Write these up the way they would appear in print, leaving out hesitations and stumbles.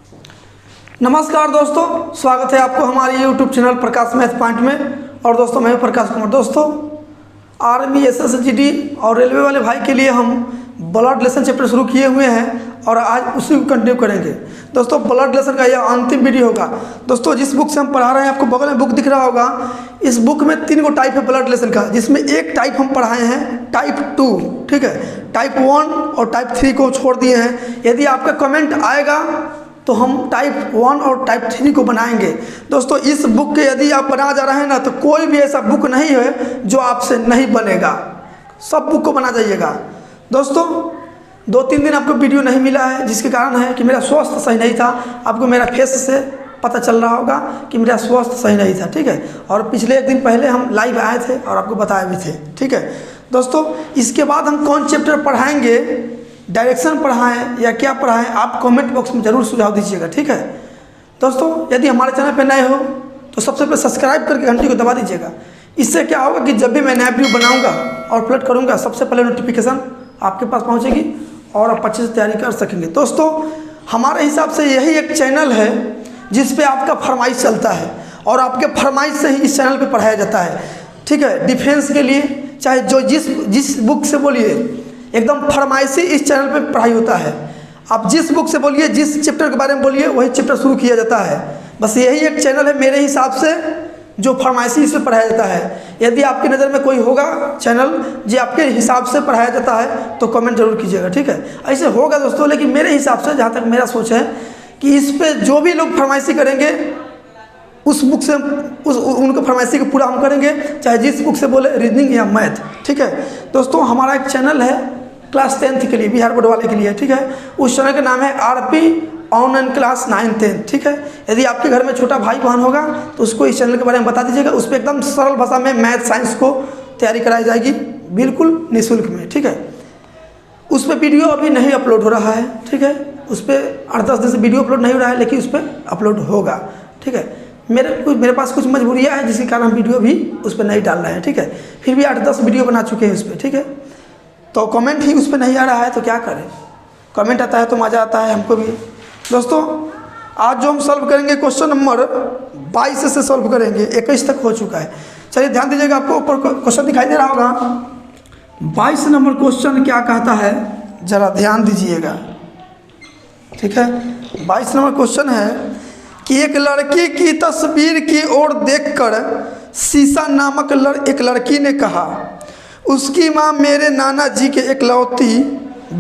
नमस्कार दोस्तों, स्वागत है आपको हमारे YouTube चैनल प्रकाश मैथ पॉइंट में। और दोस्तों मैं हूं प्रकाश कुमार। दोस्तों आर्मी, SSGD और रेलवे वाले भाई के लिए हम ब्लड रिलेशन चैप्टर शुरू किए हुए हैं और आज उसी को कंटिन्यू करेंगे। दोस्तों ब्लड रिलेशन का यह अंतिम वीडियो होगा। दोस्तों जिस बुक से हम पढ़ा रहे हैं, आपको बगल में बुक दिख रहा होगा, इस बुक में 3 गो टाइप है ब्लड रिलेशन का, जिसमें एक टाइप हम पढ़ाए हैं टाइप 2, ठीक है। टाइप 1 और टाइप 3 को छोड़ दिए हैं। यदि आपका कमेंट आएगा तो हम टाइप 1 और टाइप 3 को बनाएंगे। दोस्तों इस बुक के यदि आप बना जा रहे हैं ना, तो कोई भी ऐसा बुक नहीं है जो आपसे नहीं बनेगा, सब बुक को बना जाइएगा। दोस्तों 2-3 दिन आपको वीडियो नहीं मिला है, जिसके कारण है कि मेरा स्वास्थ्य सही नहीं था। आपको मेरा फेस से पता चल रहा होगा कि मेरा स्वास्थ्य सही नहीं था, ठीक है। और पिछले 1 दिन पहले हम लाइव आए थे और आपको बताए भी थे, ठीक है। दोस्तों इसके बाद हम कौन चैप्टर पढ़ाएंगे, डायरेक्शन पढ़ाएं या क्या पढ़ाएं, आप कमेंट बॉक्स में ज़रूर सुझाव दीजिएगा, ठीक है। दोस्तों यदि हमारे चैनल पर नए हो तो सबसे पहले सब्सक्राइब करके घंटी को दबा दीजिएगा। इससे क्या होगा कि जब भी मैं नया वीडियो बनाऊंगा और अपलोड करूंगा, सबसे पहले नोटिफिकेशन आपके पास पहुंचेगी और आप अच्छे से तैयारी कर सकेंगे। दोस्तों हमारे हिसाब से यही एक चैनल है जिस पे आपका फरमाइश चलता है और आपके फरमाइश से ही इस चैनल पे पढ़ाया जाता है, ठीक है। डिफेंस के लिए चाहे जो जिस बुक से बोलिए, एकदम फरमाइशी इस चैनल पे पढ़ाई होता है। आप जिस बुक से बोलिए, जिस चैप्टर के बारे में बोलिए, वही चैप्टर शुरू किया जाता है। बस यही एक चैनल है मेरे हिसाब से जो फरमाइशी इस पर पढ़ाया जाता है। यदि आपकी नज़र में कोई होगा चैनल जो आपके हिसाब से पढ़ाया जाता है तो कमेंट जरूर कीजिएगा, ठीक है। ऐसे होगा दोस्तों, लेकिन मेरे हिसाब से, जहाँ तक मेरा सोच है कि इस पर जो भी लोग फरमाइशी करेंगे उस बुक से उनको फरमाइशी को पूरा हम करेंगे, चाहे जिस बुक से बोले, रीजनिंग या मैथ, ठीक है। दोस्तों हमारा एक चैनल है क्लास 10th के लिए, बिहार बोर्ड वाले के लिए, ठीक है। उस चैनल का नाम है RP ऑनलाइन क्लास 9-10, ठीक है। यदि आपके घर में छोटा भाई बहन होगा तो उसको इस चैनल के बारे में बता दीजिएगा। उस पर एकदम सरल भाषा में मैथ साइंस को तैयारी कराई जाएगी, बिल्कुल निःशुल्क में, ठीक है। उस पर वीडियो अभी नहीं अपलोड हो रहा है, ठीक है। उस पर 8-10 दिन से वीडियो अपलोड नहीं हो रहा है, लेकिन उस पर अपलोड होगा, ठीक है। मेरे पास कुछ मजबूरियाँ हैं जिसके कारण हम वीडियो भी उस पर नहीं डाल रहे हैं, ठीक है। फिर भी 8-10 वीडियो बना चुके हैं उस पर, ठीक है। तो कमेंट ही उस पर नहीं आ रहा है तो क्या करें, कमेंट आता है तो मज़ा आता है हमको भी। दोस्तों आज जो हम सॉल्व करेंगे क्वेश्चन नंबर 22 से सॉल्व करेंगे, 21 तक हो चुका है। चलिए ध्यान दीजिएगा, आपको ऊपर क्वेश्चन दिखाई दे रहा होगा। 22 नंबर क्वेश्चन क्या कहता है, ज़रा ध्यान दीजिएगा, ठीक है। 22 नंबर क्वेश्चन है कि एक लड़की की तस्वीर की ओर देखकर शीशा नामक एक लड़की ने कहा, उसकी माँ मेरे नाना जी के इकलौती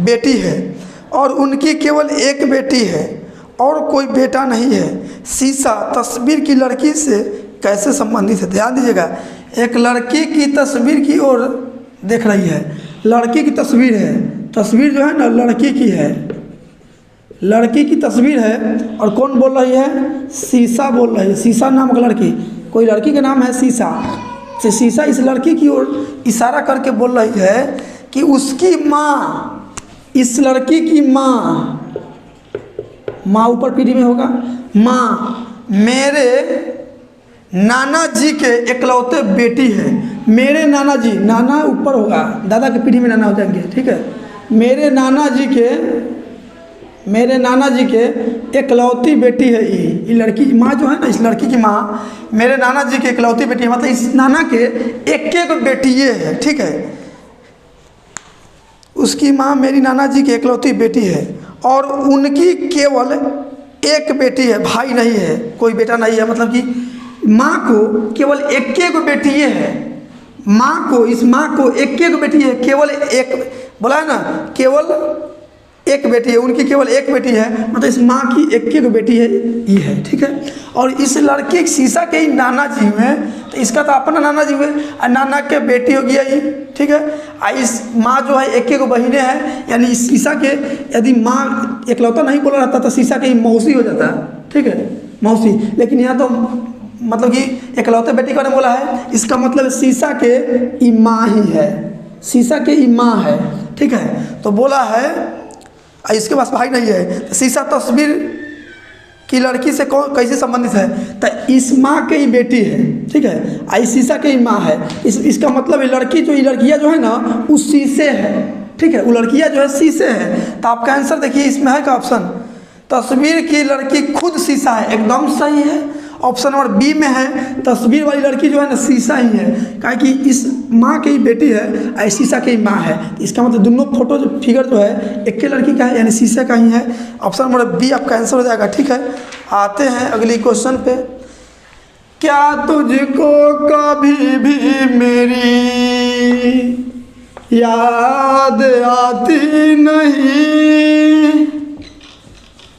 बेटी है और उनकी केवल एक बेटी है और कोई बेटा नहीं है। शीशा तस्वीर की लड़की से कैसे संबंधित है। ध्यान दीजिएगा, एक लड़की की तस्वीर की ओर देख रही है, लड़की की तस्वीर है, तस्वीर जो है ना लड़की की है, लड़की की तस्वीर है और कौन बोल रही है, शीशा बोल रही है। शीशा नामक लड़की, कोई लड़की का नाम है शीशा, तो शीशा इस लड़की की ओर इशारा करके बोल रही है कि उसकी माँ, इस लड़की की माँ ऊपर पीढ़ी में होगा, माँ मेरे नाना जी के इकलौते बेटी है। मेरे नाना जी, नाना ऊपर होगा, दादा के पीढ़ी में नाना हो जाएंगे, ठीक है। मेरे नाना जी के इकलौती बेटी है ये लड़की। माँ जो है ना, इस लड़की की माँ मेरे नाना जी के इकलौती बेटी है, मतलब इस नाना के एक बेटी ये है, ठीक है। उसकी माँ मेरी नाना जी की इकलौती बेटी है और उनकी केवल एक बेटी है, भाई नहीं है, कोई बेटा नहीं है। मतलब कि माँ को केवल एक बेटी ये है, इस माँ को एक बेटी है, केवल एक, बोला है ना, केवल एक बेटी है, उनकी केवल एक बेटी है, मतलब इस माँ की एक बेटी है ये है, ठीक है। और इस लड़के शीशा के ही नाना जी हुए, तो इसका तो अपना नाना जी हुए और नाना के बेटी हो गया ये, ठीक है। और इस माँ जो है एक बहिने हैं, यानी इस शीशा के यदि माँ इकलौता नहीं बोला रहता तो शीशा के मौसी हो जाता, ठीक है, मौसी। लेकिन यहाँ तो मतलब कि इकलौते बेटी का ने बोला है, इसका मतलब शीशा के ई माँ ही है, शीशा के ई माँ है, ठीक है। तो बोला है इसके पास भाई नहीं है, तो शीशा तस्वीर की लड़की से कौन कैसे संबंधित है, तो इस माँ के ही बेटी है, ठीक है। आई शीशा के ही माँ है, इसका मतलब ये लड़की जो, ये लड़कियाँ जो है ना उस शीशे है, ठीक है। वो लड़कियाँ जो है शीशे है। तो आपका आंसर देखिए इसमें है का ऑप्शन, तस्वीर की लड़की खुद शीशा है, एकदम सही है। ऑप्शन नंबर बी में है, तस्वीर वाली लड़की जो है ना शीशा ही है, क्या कि इस माँ की बेटी है और शीशा की माँ है। इसका मतलब दोनों फोटो जो फिगर जो है एक के लड़की का है, यानी शीशे का ही है। ऑप्शन नंबर बी आपका आंसर हो जाएगा। ठीक है, आते हैं अगली क्वेश्चन पे। क्या तुझको कभी भी मेरी याद आती नहीं?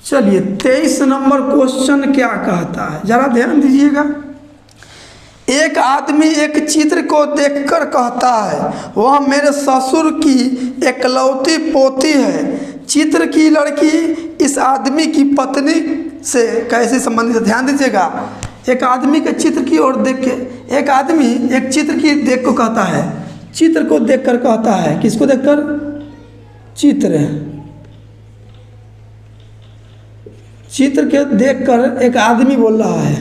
चलिए 23 नंबर क्वेश्चन क्या कहता है, जरा ध्यान दीजिएगा। एक आदमी एक चित्र को देखकर कहता है वह मेरे ससुर की एकलौती पोती है। चित्र की लड़की इस आदमी की पत्नी से कैसे संबंधित है? ध्यान दीजिएगा। एक आदमी के चित्र की ओर देख के एक आदमी एक चित्र की देख को कहता है, चित्र को देखकर कहता है, किसको देखकर? चित्र के देखकर एक आदमी बोल रहा है,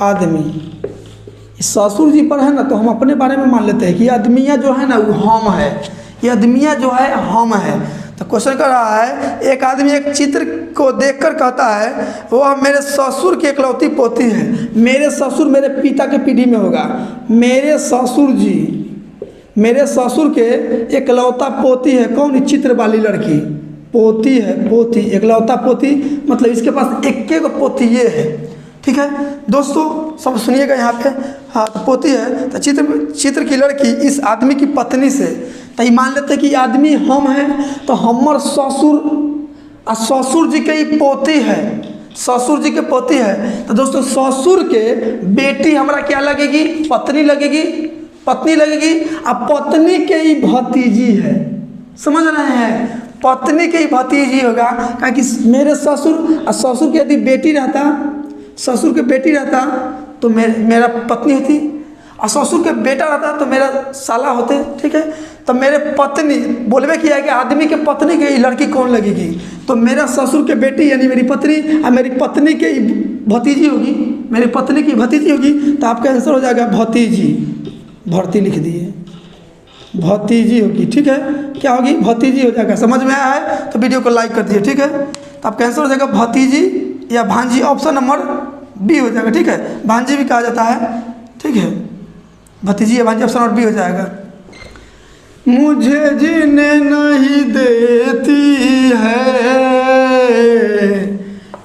आदमी। ससुर जी पर है ना, तो हम अपने बारे में मान लेते हैं कि आदमिया जो है ना वो हम है, ये आदमिया जो है हम है। तो क्वेश्चन कर रहा है, एक आदमी एक चित्र को देखकर कहता है वह मेरे ससुर की एकलौती पोती है। मेरे ससुर मेरे पिता के पीढ़ी में होगा। मेरे ससुर जी मेरे ससुर के एकलौता पोती है। कौन? चित्र वाली लड़की पोती है, पोती, एकलौता पोती, मतलब इसके पास एक को पोती ये है। ठीक है दोस्तों, सब सुनिएगा यहाँ पे। हाँ, तो पोती है, तो चित्र की लड़की इस आदमी की पत्नी से, तो ये मान लेते हैं कि आदमी हम हैं, तो हमर ससुर और ससुर जी के ही पोती है, ससुर जी के पोती है। तो दोस्तों ससुर के बेटी हमारा क्या लगेगी? पत्नी लगेगी, पत्नी लगेगी। अब पत्नी के ही भतीजी है, समझ रहे हैं? पत्नी के ही भतीजी होगा, क्योंकि मेरे ससुर और ससुर की यदि बेटी रहता, ससुर के बेटी रहता तो मेरा पत्नी होती, और ससुर के बेटा रहता तो मेरा साला होते। ठीक है, तो मेरे पत्नी बोलबे किया है कि आदमी के पत्नी के ही लड़की कौन लगेगी? तो मेरा ससुर के बेटी यानी मेरी पत्नी, और मेरी पत्नी के ही भतीजी होगी, मेरी पत्नी की भतीजी होगी। तो आपका आंसर हो जाएगा भतीजी। भर्ती लिख दिए, भतीजी होगी। ठीक है, क्या होगी? भतीजी हो जाएगा। समझ में आया है तो वीडियो को लाइक कर दिए। ठीक है, तो आपका आंसर हो जाएगा भतीजी या भांजी। ऑप्शन नंबर बी हो जाएगा। ठीक है, भांजी भी कहा जाता है। ठीक है, भतीजी या भांजी ऑप्शन नंबर बी हो जाएगा। मुझे जीने नहीं देती है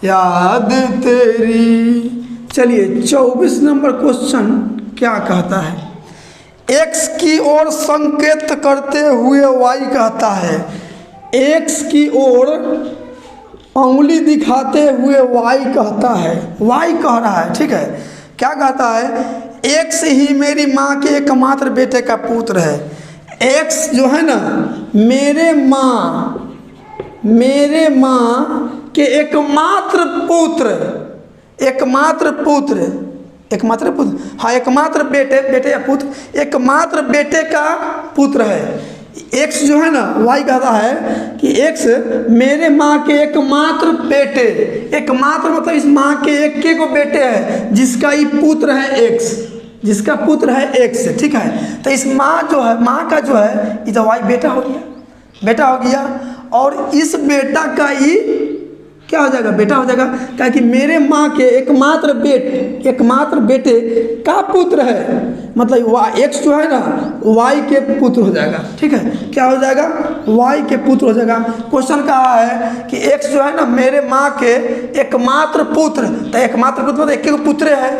याद तेरी। चलिए 24 नंबर क्वेश्चन क्या कहता है? एक्स की ओर संकेत करते हुए वाई कहता है। एक्स की ओर उंगली दिखाते हुए वाई कहता है, वाई कह रहा है। ठीक है, क्या कहता है? एक्स ही मेरी माँ के एकमात्र बेटे का पुत्र है। एक्स जो है ना मेरे माँ के एकमात्र पुत्र, हाँ एकमात्र बेटे या पुत्र, एकमात्र बेटे का पुत्र है। एक्स जो है ना वाई कहता है कि एक्स मेरे माँ के एकमात्र बेटे, एकमात्र मतलब इस माँ के एक को बेटे है जिसका ही पुत्र है एक्स, जिसका पुत्र है एक्स। ठीक है, तो इस माँ जो है, माँ का जो है इधर वाई बेटा हो गया, बेटा हो गया। और इस बेटा का ही क्या हो जाएगा? बेटा हो जाएगा, क्योंकि मेरे माँ के एकमात्र बेटे का पुत्र है, मतलब एक्स जो है ना वाई के पुत्र हो जाएगा। ठीक है, क्या हो जाएगा? वाई के पुत्र हो जाएगा। क्वेश्चन कहा है कि एक्स जो है ना मेरे माँ के एकमात्र पुत्र, तो एकमात्र पुत्र मतलब एक को पुत्र है,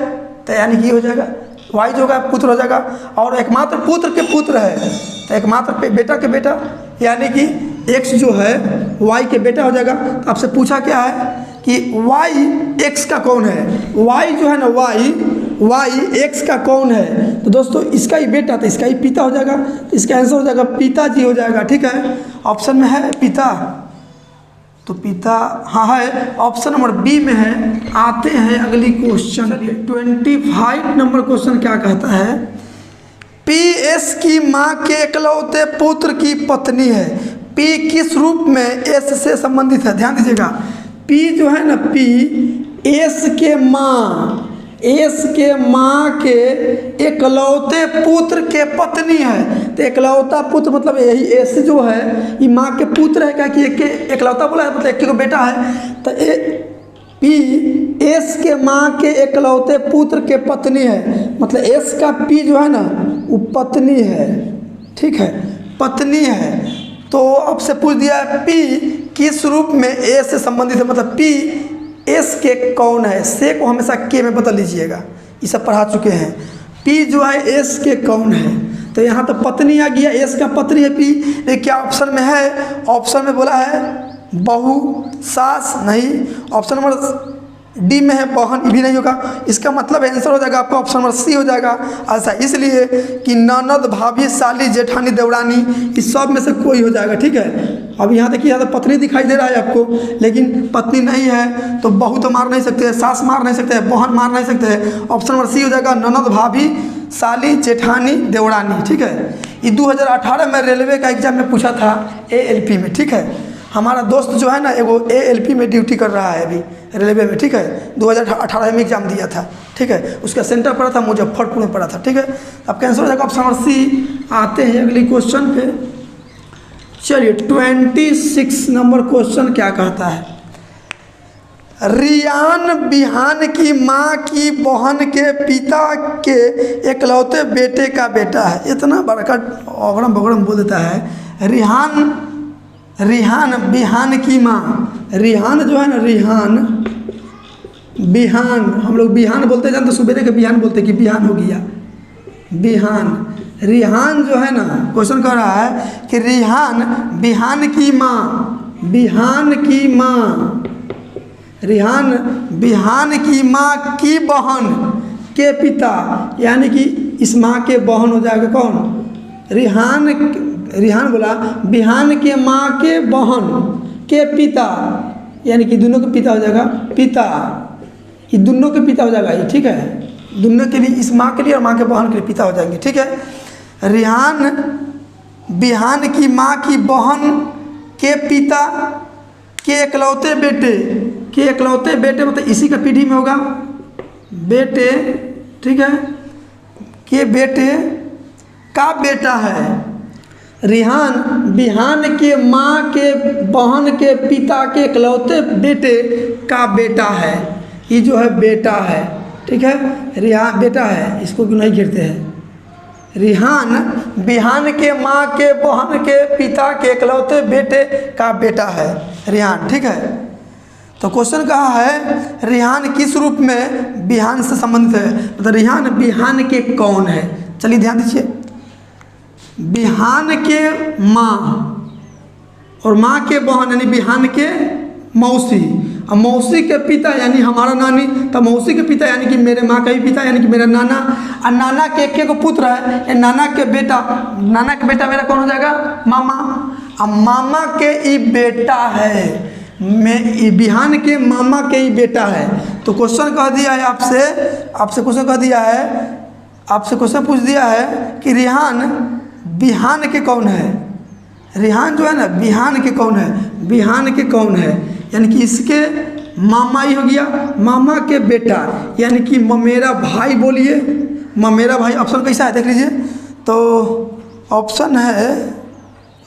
तो यानी कि हो जाएगा वाई जो होगा पुत्र हो जाएगा। और एकमात्र पुत्र के पुत्र है, तो एकमात्र बेटा के बेटा, यानी कि एक्स जो है वाई के बेटा हो जाएगा। तो आपसे पूछा क्या है कि वाई एक्स का कौन है? वाई जो है ना वाई एक्स का कौन है? तो दोस्तों इसका ही बेटा, तो इसका ही पिता हो जाएगा। तो इसका आंसर हो जाएगा पिताजी हो जाएगा। ठीक है, ऑप्शन में है पिता, तो पिता हाँ है, ऑप्शन नंबर बी में है। आते हैं अगली क्वेश्चन। 25 नंबर क्वेश्चन क्या कहता है? पी एस की माँ के एकलौते पुत्र की पत्नी है। पी किस रूप में एस से संबंधित है? ध्यान दीजिएगा, पी जो है ना, पी एस के माँ, एस के माँ के एकलौते पुत्र के पत्नी है। तो एकलौता पुत्र मतलब यही एस जो है ये माँ के पुत्र है, क्या कि एक के एकलौता बोला है मतलब एक को बेटा है। तो पी एस के माँ के एकलौते पुत्र के पत्नी है, मतलब एस का पी जो है ना वो पत्नी है, ठीक है, पत्नी है। तो अब से पूछ दिया है पी किस रूप में ए से संबंधित है, मतलब पी एस के कौन है। से को हमेशा के में बदल लीजिएगा, ये सब पढ़ा चुके हैं। पी जो है एस के कौन है, तो यहाँ तो पत्नी आ गया, एस का पत्नी है पी। लेकिन क्या ऑप्शन में है, ऑप्शन में बोला है बहू, सास नहीं। ऑप्शन नंबर डी में है बहन, ये भी नहीं होगा। इसका मतलब आंसर हो जाएगा आपका ऑप्शन नंबर सी हो जाएगा। ऐसा इसलिए कि ननद, भाभी, साली, जेठानी, देवरानी, इस सब में से कोई हो जाएगा, ठीक है। अब यहाँ देखिए, यहाँ तो पत्नी दिखाई दे रहा है आपको, लेकिन पत्नी नहीं है तो बहू तो मार नहीं सकते, सास मार नहीं सकते, बहन मार नहीं सकते। ऑप्शन नंबर सी हो जाएगा ननद, भाभी, साली, जेठानी, देवरानी, ठीक है। ये 2018 में रेलवे का एग्जाम में पूछा था ALP में, ठीक है। हमारा दोस्त जो है ना वो ALP में ड्यूटी कर रहा है अभी रेलवे में, ठीक है। 2018 में एग्जाम दिया था, ठीक है। उसका सेंटर पड़ा था मुजफ्फरपुर में पड़ा था, ठीक है। अब कैंसिल हो जाएगा ऑप्शन नंबर सी। आते हैं अगली क्वेश्चन पे। चलिए 26 नंबर क्वेश्चन क्या कहता है। रियान बिहान की माँ की बहन के पिता के एकलौते बेटे का बेटा है। इतना बड़का अगड़म बगड़म बोल देता है। रिहान बिहान की माँ, रिहान जो है ना, रिहान बिहान, हम लोग बिहान बोलते हैं, तो सुबेरे के बिहान बोलते हैं कि बिहान हो गया, बिहान। रिहान जो है ना, क्वेश्चन कह रहा है कि रिहान बिहान की माँ, बिहान की माँ, रिहान बिहान की माँ की बहन के पिता, यानी कि इस माँ के बहन हो जाएगा कौन, रिहान बोला बिहान के माँ के बहन के पिता, यानी कि दोनों के पिता हो जाएगा, पिता, ये दोनों के पिता हो जाएगा ये, ठीक है। दोनों के लिए, इस माँ के लिए और माँ के बहन के लिए पिता हो जाएंगे, ठीक है। रिहान बिहान की माँ की बहन के पिता के एकलौते बेटे, के एकलौते बेटे मतलब इसी का पीढ़ी में होगा बेटे, ठीक है, के बेटे का बेटा है। रिहान बिहान के माँ के बहन के पिता के एकलौते बेटे का बेटा है, ये जो है बेटा है, ठीक है। रिहान बेटा है, इसको क्यों नहीं गिरते हैं। रिहान बिहान के माँ के बहन के पिता के एकलौते बेटे का बेटा है रिहान, ठीक है। तो क्वेश्चन कहा है रिहान किस रूप में बिहान से संबंधित है, मतलब रिहान बिहान के कौन है। चलिए ध्यान दीजिए, बिहान के माँ और माँ के बहन यानी बिहान के मौसी, अब मौसी के पिता यानी हमारा नानी, तो मौसी के पिता यानी कि मेरे माँ का ही पिता यानी कि मेरा नाना, और नाना के एक को पुत्र है, नाना के बेटा, नाना के बेटा मेरा कौन हो जाएगा, मामा। अब मामा के ही बेटा है, मैं बिहान के मामा के ही बेटा है। तो क्वेश्चन कह दिया है आपसे क्वेश्चन कह दिया है, आपसे क्वेश्चन पूछ दिया है कि रिहान बिहान के कौन है। रिहान जो है ना बिहान के कौन है, बिहान के कौन है, यानी कि इसके मामा ही हो गया, मामा के बेटा यानी कि ममेरा भाई, बोलिए ममेरा भाई। ऑप्शन कैसा है देख लीजिए, तो ऑप्शन है,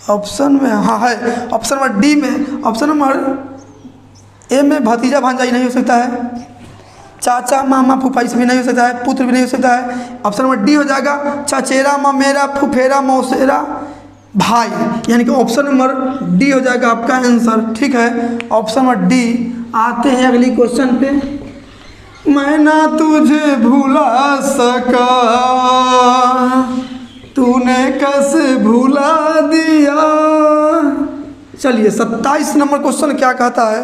ऑप्शन में हाँ है, ऑप्शन नंबर डी में, ऑप्शन नंबर ए में भतीजा भांजा नहीं हो सकता है, चाचा मामा फूफा इसमें नहीं हो सकता है, पुत्र भी नहीं हो सकता है। ऑप्शन नंबर डी हो जाएगा चचेरा ममेरा फुफेरा मौसेरा भाई, यानी कि ऑप्शन नंबर डी हो जाएगा आपका आंसर, ठीक है। Option number D. आते हैं अगली क्वेश्चन पे। मैं ना तुझे भूला सका तूने कैसे भूला दिया। चलिए 27 नंबर क्वेश्चन क्या कहता है।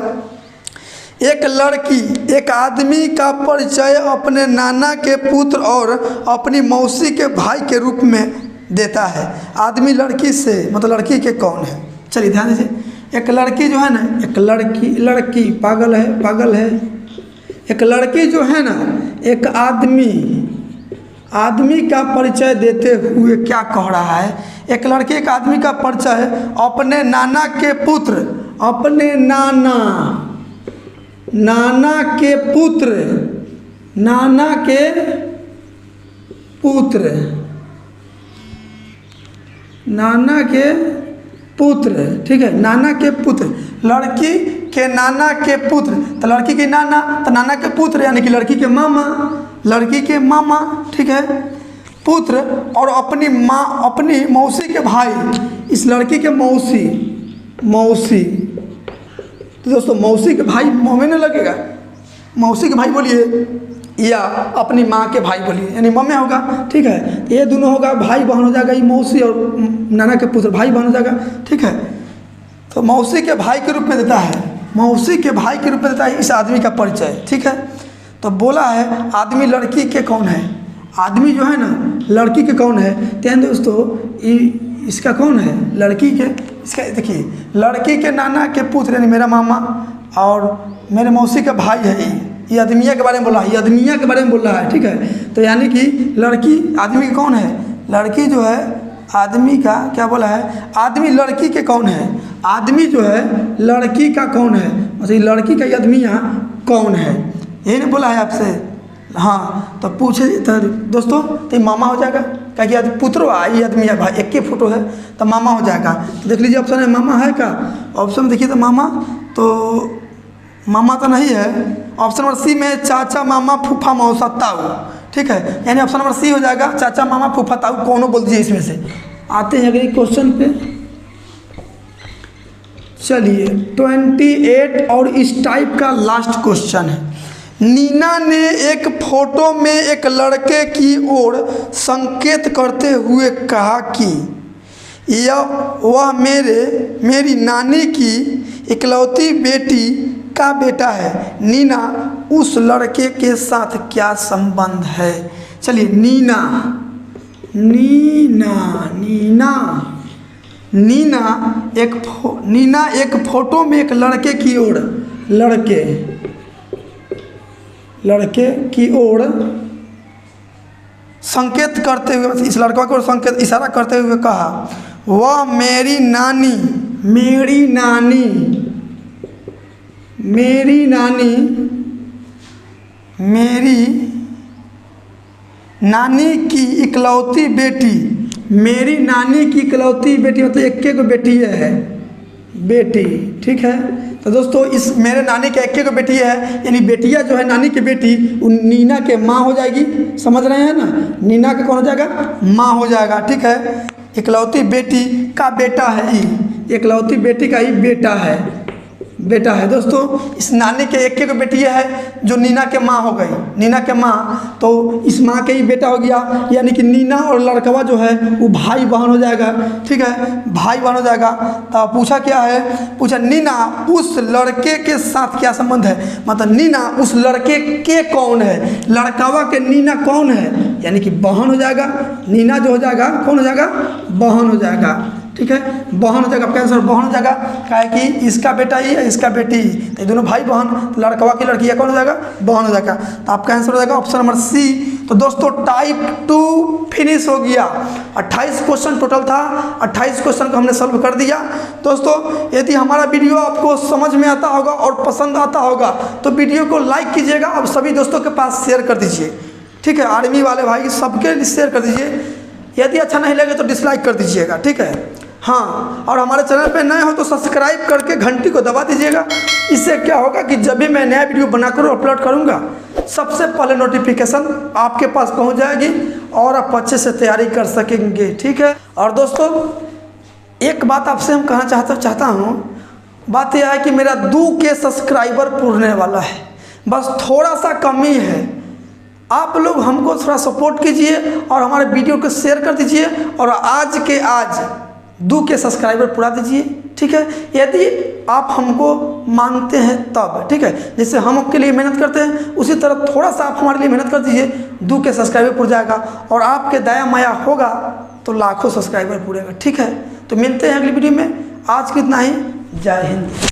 एक लड़की एक आदमी का परिचय अपने नाना के पुत्र और अपनी मौसी के भाई के रूप में देता है। आदमी लड़की से मतलब लड़की के कौन है। चलिए ध्यान दीजिए, एक लड़की जो है ना, एक लड़की पागल है। एक लड़की जो है ना एक आदमी का परिचय देते हुए क्या कह रहा है। एक लड़की एक आदमी का परिचय अपने नाना के पुत्र, अपने नाना के पुत्र नाना के पुत्र, नाना के पुत्र, ठीक है, नाना के पुत्र, लड़की के नाना के पुत्र, तो लड़की के नाना तो नाना के पुत्र यानी कि लड़की के मामा, लड़की के मामा, ठीक है, पुत्र और अपनी माँ, अपनी मौसी के भाई, इस लड़की के मौसी, मौसी, तो दोस्तों मौसी के भाई मुँह में नहीं लगेगा, मौसी के भाई बोलिए या अपनी माँ के भाई बोलिए, यानी मम्मी होगा, ठीक है, ये दोनों होगा भाई बहन हो जाएगा, ये मौसी और नाना के पुत्र भाई बहन हो जाएगा, ठीक है। तो मौसी के भाई के रूप में देता है, मौसी के भाई के रूप में देता है इस आदमी का परिचय, ठीक है। तो बोला है आदमी लड़की के कौन है, आदमी जो है ना लड़की के कौन है, तो दोस्तों इसका कौन है, लड़की के, इसका देखिए लड़की के नाना के पुत्र यानी मेरा मामा और मेरे मौसी का भाई है, ये आदमिया के बारे में बोला है, ये आदमिया के बारे में बोल रहा है, ठीक है। तो यानी कि लड़की आदमी के कौन है, लड़की जो है आदमी का क्या बोला है, आदमी लड़की के कौन है, आदमी जो है लड़की का कौन है, मतलब लड़की का आदमिया कौन है, यही नहीं बोला है आपसे। हाँ तो पूछे तो दोस्तों तो मामा हो जाएगा, क्या कि पुत्र आई आदमी है भाई, एक ही फोटो है तो मामा हो जाएगा। तो देख लीजिए ऑप्शन है मामा है क्या, ऑप्शन देखिए तो मामा, तो मामा तो नहीं है, ऑप्शन नंबर सी में चाचा मामा फूफा मौसा ताऊ, ठीक है, यानी ऑप्शन नंबर सी हो जाएगा, चाचा मामा फूफा ताऊ कौन बोल दीजिए इसमें से। आते हैं अगले क्वेश्चन पे, चलिए 28 और इस टाइप का लास्ट क्वेश्चन है। नीना ने एक फोटो में एक लड़के की ओर संकेत करते हुए कहा कि यह वह मेरी नानी की इकलौती बेटी का बेटा है। नीना उस लड़के के साथ क्या संबंध है। चलिए नीना नीना नीना नीना एक फोटो में एक लड़के की ओर, लड़के की ओर संकेत करते हुए, इस लड़का को संकेत इशारा करते हुए कहा वह मेरी नानी की इकलौती बेटी, मेरी नानी की इकलौती बेटी मतलब एक को बेटी है, बेटी, ठीक है। तो दोस्तों इस मेरे नानी के एक को बेटी है, यानी बेटिया जो है नानी की बेटी नीना के माँ हो जाएगी, समझ रहे हैं ना, नीना के कौन हो जाएगा, माँ हो जाएगा, ठीक है। इकलौती बेटी का बेटा है, इकलौती बेटी का ही बेटा है दोस्तों। इस नानी के एक को बेटी है जो नीना के माँ हो गई, नीना के माँ, तो इस माँ के ही बेटा हो गया, यानी कि नीना और लड़कवा जो है वो भाई बहन हो जाएगा, ठीक है, भाई बहन हो जाएगा। तो पूछा क्या है, पूछा नीना उस लड़के के साथ क्या संबंध है, मतलब नीना उस लड़के के कौन है, लड़कवा के नीना कौन है, यानी कि बहन हो जाएगा, नीना जो हो जाएगा कौन हो जाएगा, बहन हो जाएगा, ठीक है, बहन हो जाएगा। आपका आंसर बहन हो जाएगा, क्या है कि इसका बेटा ही है इसका बेटी, तो दोनों भाई बहन, लड़कवा की लड़की कौन हो जाएगा, बहन हो जाएगा। तो आपका आंसर हो जाएगा ऑप्शन नंबर सी। तो दोस्तों टाइप 2 फिनिश हो गया। 28 क्वेश्चन टोटल था, 28 क्वेश्चन को हमने सॉल्व कर दिया। दोस्तों यदि हमारा वीडियो आपको समझ में आता होगा और पसंद आता होगा तो वीडियो को लाइक कीजिएगा और सभी दोस्तों के पास शेयर कर दीजिए, ठीक है, आर्मी वाले भाई सबके लिए शेयर कर दीजिए। यदि अच्छा नहीं लगे तो डिसलाइक कर दीजिएगा, ठीक है। हाँ, और हमारे चैनल पे नए हो तो सब्सक्राइब करके घंटी को दबा दीजिएगा। इससे क्या होगा कि जब भी मैं नया वीडियो बनाकर अपलोड करूँगा सबसे पहले नोटिफिकेशन आपके पास पहुँच जाएगी और आप अच्छे से तैयारी कर सकेंगे, ठीक है। और दोस्तों एक बात आपसे हम कहना चाहता हूँ, बात यह है कि मेरा 2K सब्सक्राइबर पूरने वाला है, बस थोड़ा सा कमी है। आप लोग हमको थोड़ा सपोर्ट कीजिए और हमारे वीडियो को शेयर कर दीजिए और आज के आज 2K सब्सक्राइबर पूरा दीजिए, ठीक है। यदि आप हमको मानते हैं तब, ठीक है, जैसे हम आपके लिए मेहनत करते हैं उसी तरह थोड़ा सा आप हमारे लिए मेहनत कर दीजिए, 2K सब्सक्राइबर पूरा जाएगा और आपके दया माया होगा तो लाखों सब्सक्राइबर पूरेगा, ठीक है। तो मिलते हैं अगली वीडियो में, आज कितना ही, जय हिंद।